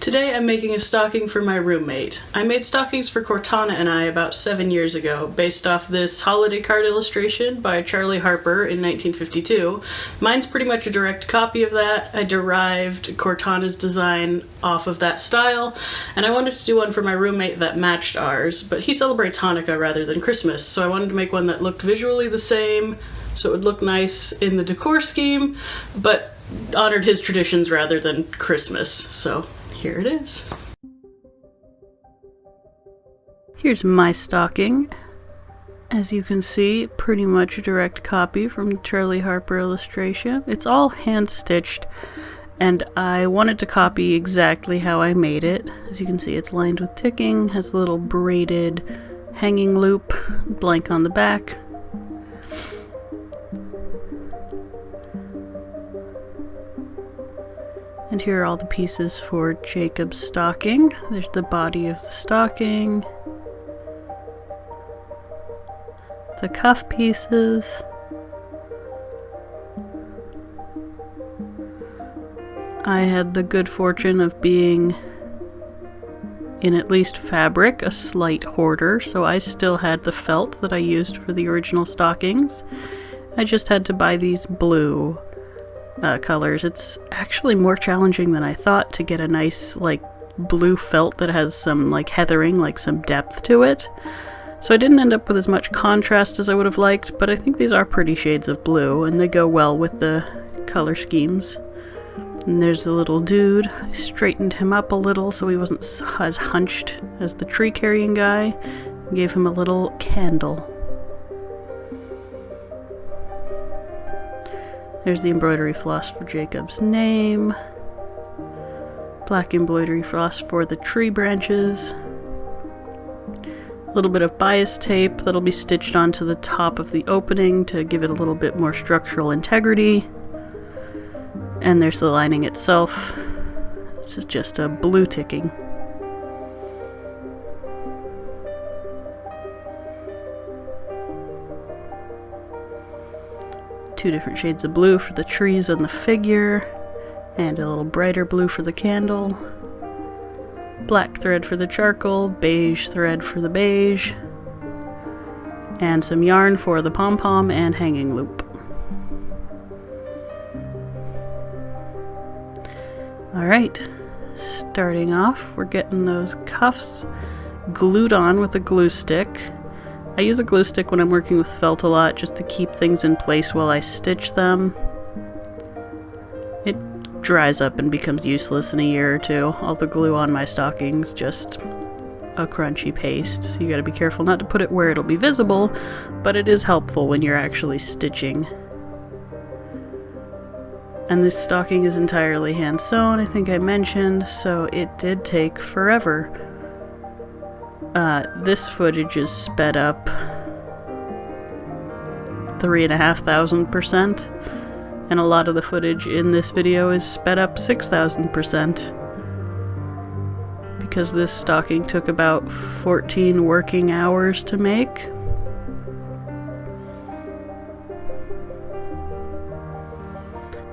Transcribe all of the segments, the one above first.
Today I'm making a stocking for my roommate. I made stockings for Cortana and I about 7 years ago, based off this holiday card illustration by Charlie Harper in 1952. Mine's pretty much a direct copy of that. I derived Cortana's design off of that style, and I wanted to do one for my roommate that matched ours, but he celebrates Hanukkah rather than Christmas, so I wanted to make one that looked visually the same, so it would look nice in the decor scheme, but honored his traditions rather than Christmas, so here it is. Here's my stocking. As you can see, pretty much a direct copy from the Charlie Harper illustration. It's all hand-stitched, and I wanted to copy exactly how I made it. As you can see, it's lined with ticking, has a little braided hanging loop, blank on the back. And here are all the pieces for Jacob's stocking. There's the body of the stocking, the cuff pieces, I had the good fortune of being, in at least fabric, a slight hoarder, so I still had the felt that I used for the original stockings. I just had to buy these blue colors. It's actually more challenging than I thought to get a nice blue felt that has some heathering, some depth to it. So I didn't end up with as much contrast as I would have liked, but I think these are pretty shades of blue and they go well with the color schemes. And there's the little dude. I straightened him up a little so he wasn't as hunched as the tree carrying guy. I gave him a little candle. There's the embroidery floss for Jacob's name. Black embroidery floss for the tree branches. A little bit of bias tape that'll be stitched onto the top of the opening to give it a little bit more structural integrity. And there's the lining itself. This is just a blue ticking. Two different shades of blue for the trees and the figure, and a little brighter blue for the candle. Black thread for the charcoal, beige thread for the beige, and some yarn for the pom-pom and hanging loop. Alright, starting off, we're getting those cuffs glued on with a glue stick. I use a glue stick when I'm working with felt a lot just to keep things in place while I stitch them. It dries up and becomes useless in a year or two. All the glue on my stockings just a crunchy paste, so you gotta be careful not to put it where it'll be visible, but it is helpful when you're actually stitching. And this stocking is entirely hand sewn, I think I mentioned, so it did take forever. This footage is sped up 3,500%, and a lot of the footage in this video is sped up 6,000%, because this stocking took about 14 working hours to make.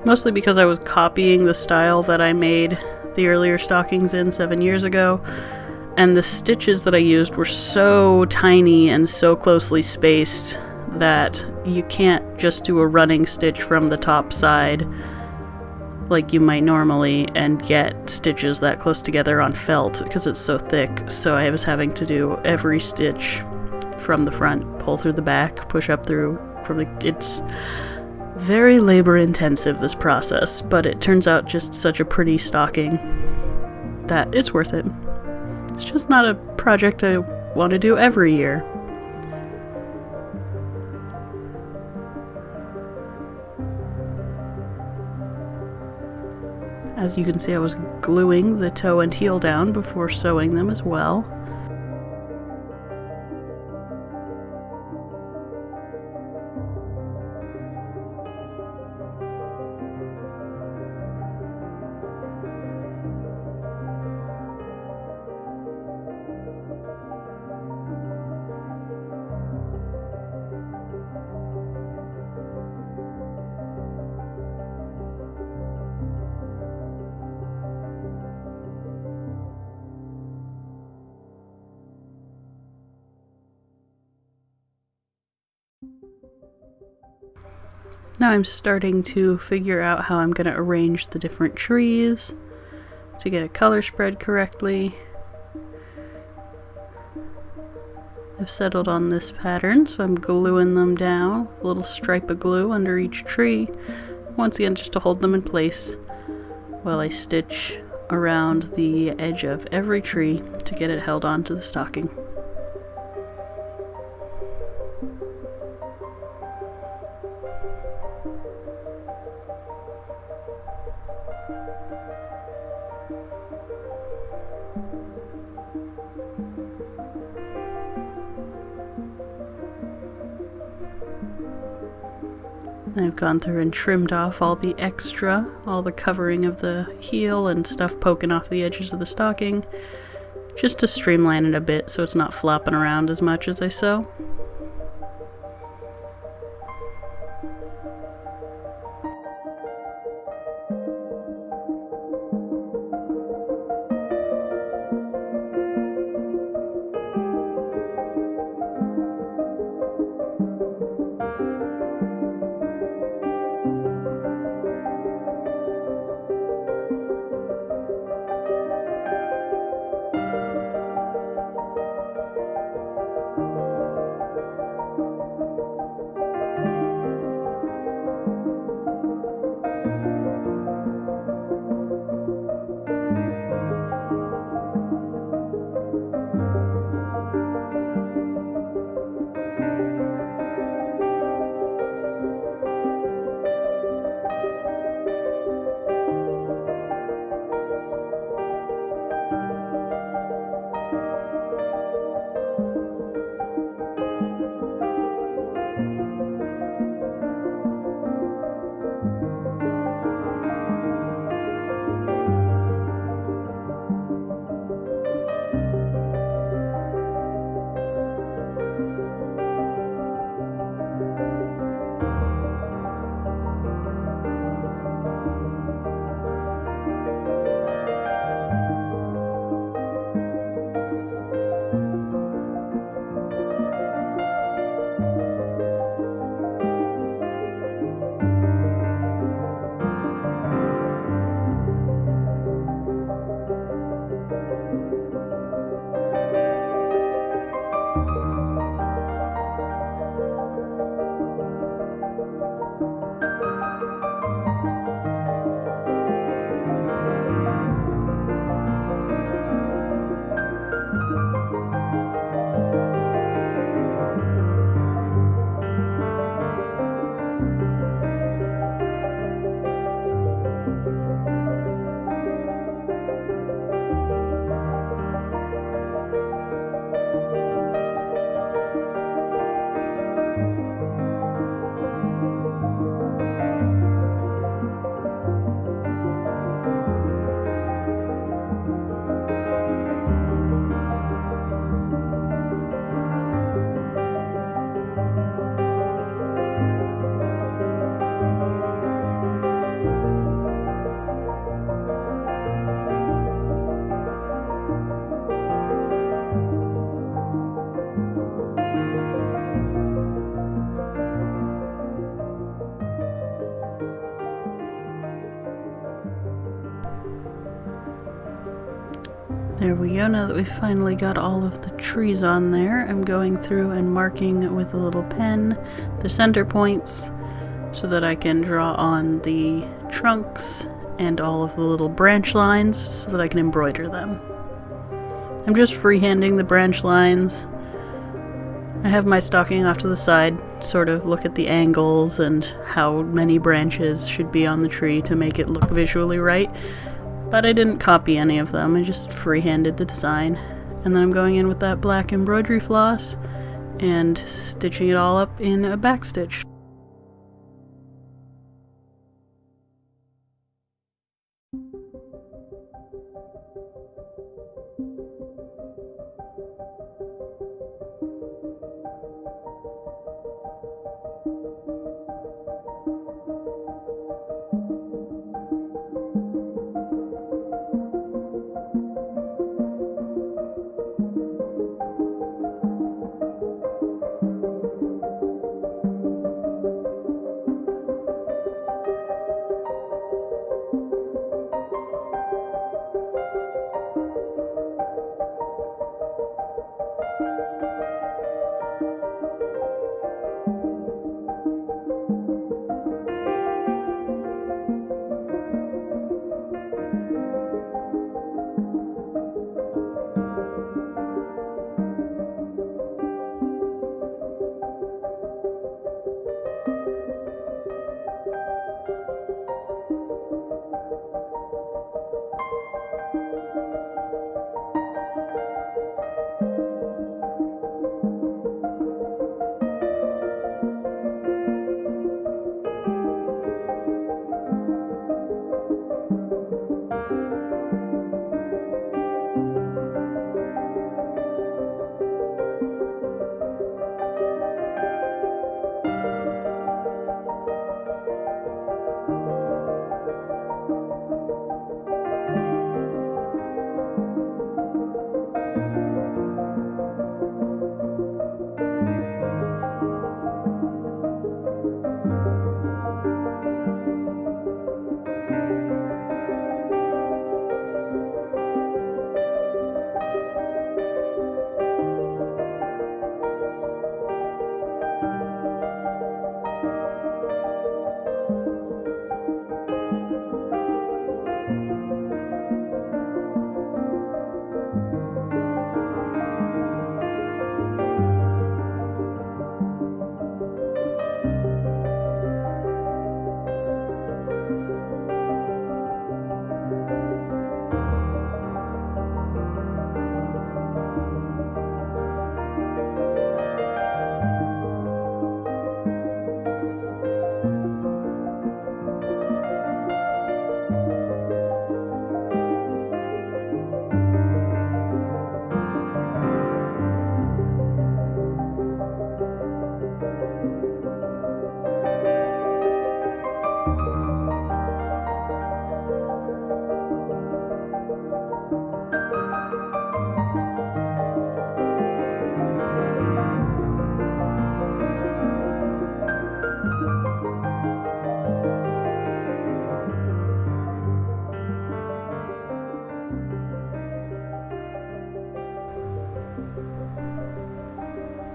Mostly because I was copying the style that I made the earlier stockings in 7 years ago, and the stitches that I used were so tiny and so closely spaced that you can't just do a running stitch from the top side like you might normally and get stitches that close together on felt because it's so thick. So I was having to do every stitch from the front, pull through the back, push up through from the... It's very labor intensive, this process, but it turns out just such a pretty stocking that it's worth it. It's just not a project I want to do every year. As you can see, I was gluing the toe and heel down before sewing them as well. Now I'm starting to figure out how I'm going to arrange the different trees to get a color spread correctly. I've settled on this pattern, so I'm gluing them down, a little stripe of glue under each tree, once again just to hold them in place while I stitch around the edge of every tree to get it held onto the stocking. I've gone through and trimmed off all the extra, all the covering of the heel and stuff poking off the edges of the stocking, just to streamline it a bit so it's not flopping around as much as I sew. There we go. Now that we've finally got all of the trees on there, I'm going through and marking with a little pen the center points so that I can draw on the trunks and all of the little branch lines so that I can embroider them. I'm just freehanding the branch lines. I have my stocking off to the side, sort of look at the angles and how many branches should be on the tree to make it look visually right. But I didn't copy any of them, I just freehanded the design. And then I'm going in with that black embroidery floss and stitching it all up in a back stitch.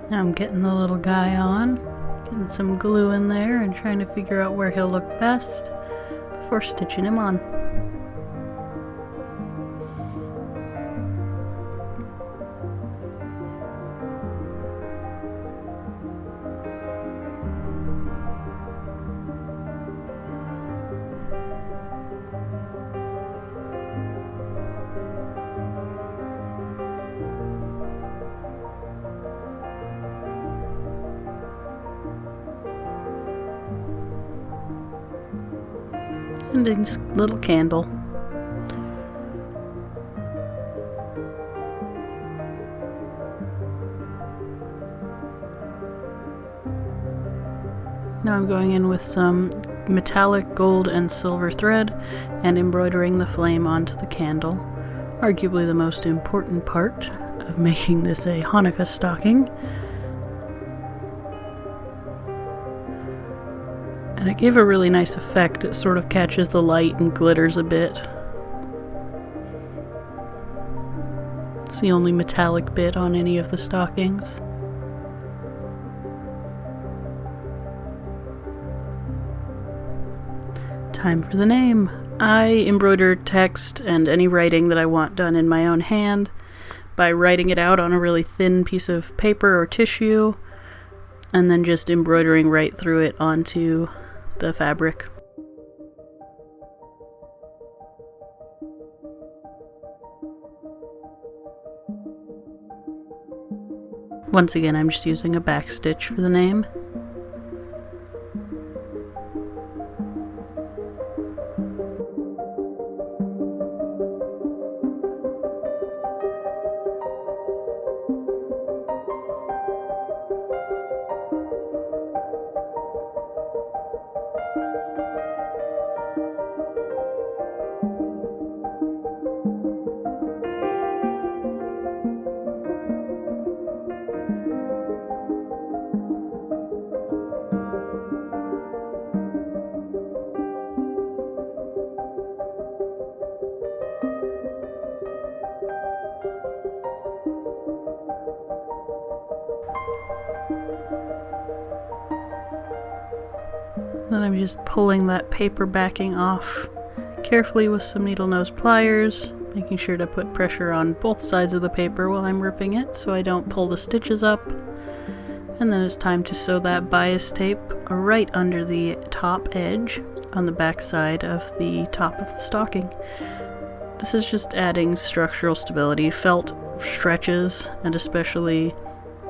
Now I'm getting the little guy on, getting some glue in there and trying to figure out where he'll look best before stitching him on. And a little candle. Now I'm going in with some metallic gold and silver thread and embroidering the flame onto the candle. Arguably the most important part of making this a Hanukkah stocking. And it gave a really nice effect. It sort of catches the light and glitters a bit. It's the only metallic bit on any of the stockings. Time for the name. I embroider text and any writing that I want done in my own hand by writing it out on a really thin piece of paper or tissue and then just embroidering right through it onto the fabric. Once again, I'm just using a back stitch for the name. Then I'm just pulling that paper backing off carefully with some needle nose pliers, making sure to put pressure on both sides of the paper while I'm ripping it so I don't pull the stitches up. And then it's time to sew that bias tape right under the top edge on the back side of the top of the stocking. This is just adding structural stability. Felt stretches, and especially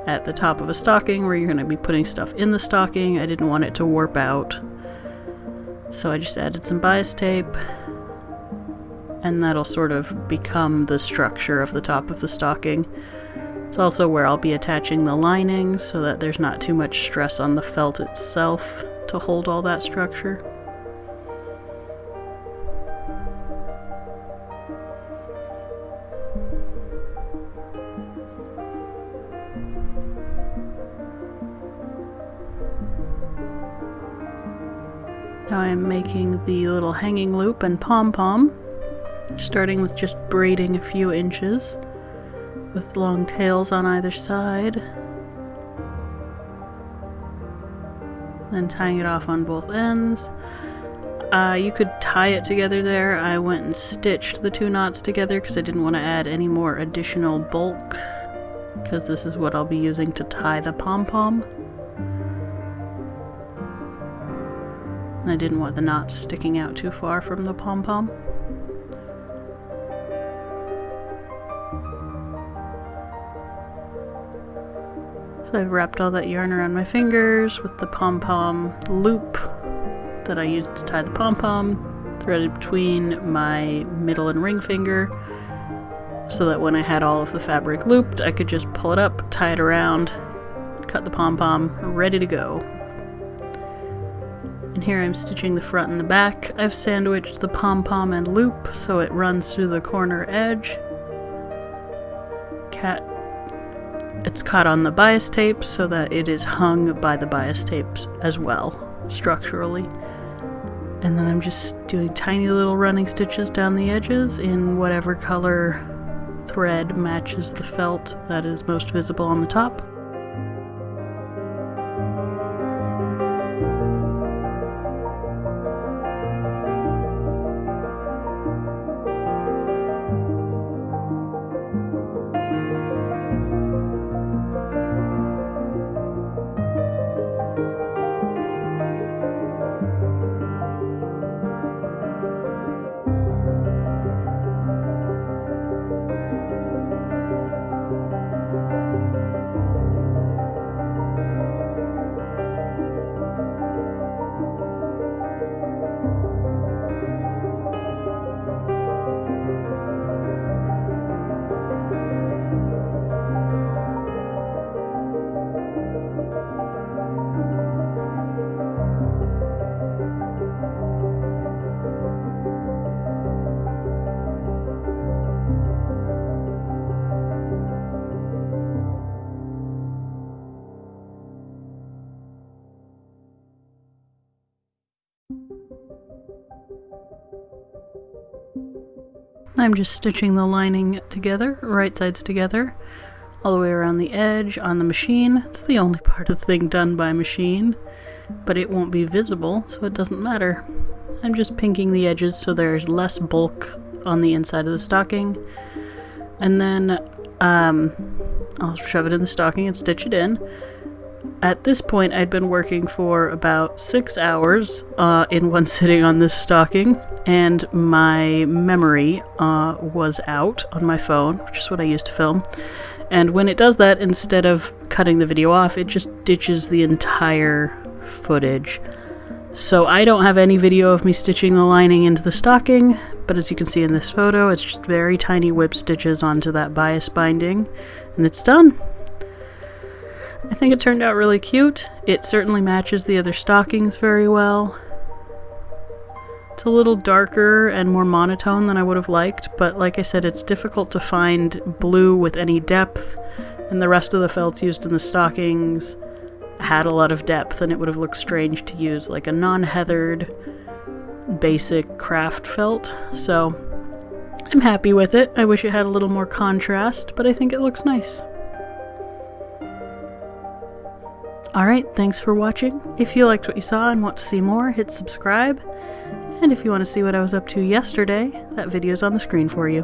at the top of a stocking where you're going to be putting stuff in the stocking, I didn't want it to warp out. So I just added some bias tape, and that'll sort of become the structure of the top of the stocking. It's also where I'll be attaching the lining so that there's not too much stress on the felt itself to hold all that structure. Now I'm making the little hanging loop and pom-pom, starting with just braiding a few inches with long tails on either side, then tying it off on both ends. You could tie it together there. I went and stitched the two knots together because I didn't want to add any more additional bulk, because this is what I'll be using to tie the pom-pom. And I didn't want the knots sticking out too far from the pom-pom. So I've wrapped all that yarn around my fingers with the pom-pom loop that I used to tie the pom-pom, threaded between my middle and ring finger, so that when I had all of the fabric looped, I could just pull it up, tie it around, cut the pom-pom, ready to go. And here I'm stitching the front and the back. I've sandwiched the pom-pom and loop so it runs through the corner edge. It's caught on the bias tape so that it is hung by the bias tapes as well, structurally. And then I'm just doing tiny little running stitches down the edges in whatever color thread matches the felt that is most visible on the top. I'm just stitching the lining together, right sides together, all the way around the edge on the machine. It's the only part of the thing done by machine, but it won't be visible, so it doesn't matter. I'm just pinking the edges so there's less bulk on the inside of the stocking. And then I'll shove it in the stocking and stitch it in. At this point, I'd been working for about 6 hours in one sitting on this stocking, and my memory was out on my phone, which is what I use to film. And when it does that, instead of cutting the video off, it just ditches the entire footage. So I don't have any video of me stitching the lining into the stocking, but as you can see in this photo, it's just very tiny whip stitches onto that bias binding, and it's done. I think it turned out really cute. It certainly matches the other stockings very well. It's a little darker and more monotone than I would have liked, but like I said, it's difficult to find blue with any depth, and the rest of the felts used in the stockings had a lot of depth, and it would have looked strange to use like a non-heathered basic craft felt. So I'm happy with it. I wish it had a little more contrast, but I think it looks nice. Alright, thanks for watching. If you liked what you saw and want to see more, hit subscribe. And if you want to see what I was up to yesterday, that video's on the screen for you.